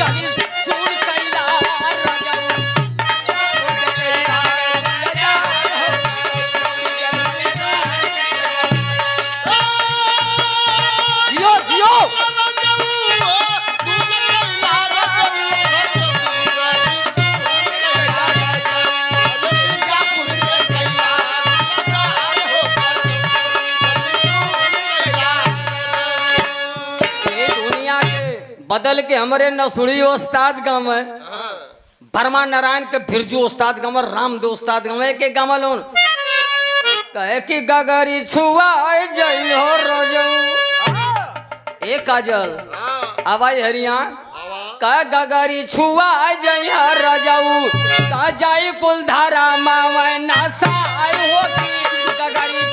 गली सूर कैला जियो जियो बदल के हमारे नसुड़ी उस्ताद गाँव है बर्मा नारायण के बिरजू उस्ताद गाँव रामदेव उस्ताद गाँव के गाँव लोन कहे कि गगरी छुआ जई हो रोजऊ ए काजल आवाज हरिया कह गगरी छुआ जई हो रोजऊ कह जाई कुल धारा मावा नसाई होती गगरी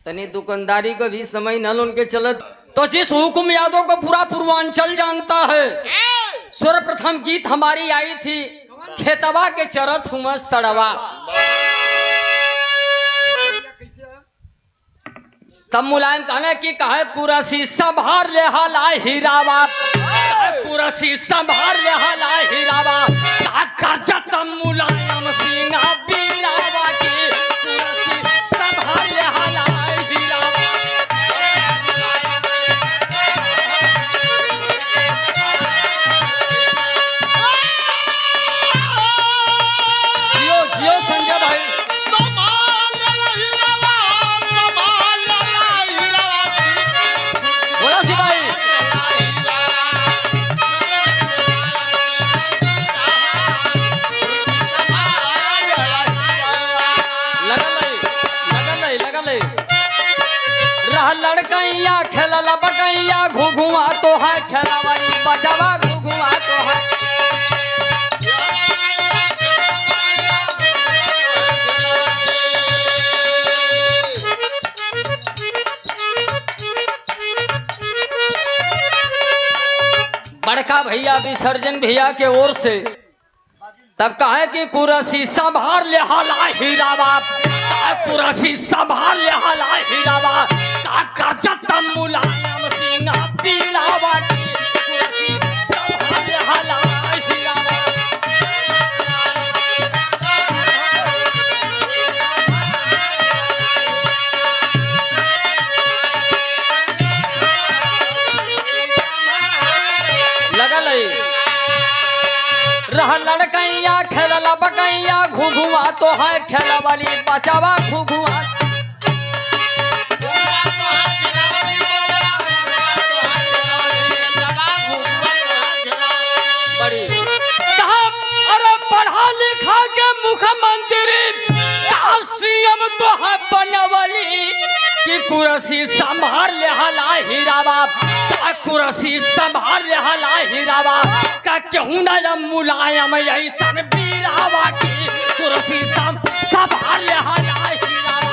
तनी दुकानदारी को भी समय न उनके चलत तो जिस हुकुम यादव को पूरा पूर्वांचल जानता है सर्वप्रथम गीत हमारी आई थी खेतवा के चरत हुआ सड़वा तब मुलायम कहने की कहे कुरसी संभार ले हला हीरावा कुरसी संभार ले हला हीरावा कर्जा तब मुलायम सिंह बीरावा की कुरसी संभार ले हला लड़कैया खेलला बकैया घुघुआ तो है खेलावाली बचावा घुघुआ तो है बड़का भैया विसर्जन भैया के ओर से तब कहे कि कुरसी संभार ले हला हीरावा कुरसी संभार ले हला हीरावा कर्जा तब मुलायम सिंह बीरावा की कुरसी संभार ले हला हीरावा लगल रह लड़कैया खेलला बकैया घुघुआ तो है खेला वाली बचावा घुघुआ पढ़ा लिखा के मुख्यमंत्री सीएम तो है बनवली कि कुरसी संभार ले हला हीरावा कुरसी संभार ले हला हीरावा का क्यों ना मुलायम ऐसन बीरावा की कुरसी संभार ले हला हीरावा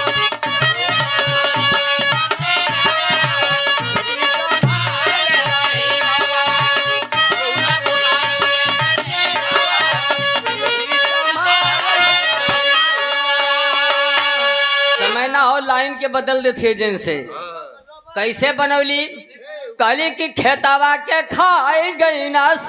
ना हो लाइन के बदल देते एजेंट से कैसे बनौली कहली कि खेतावा के खाई गई ना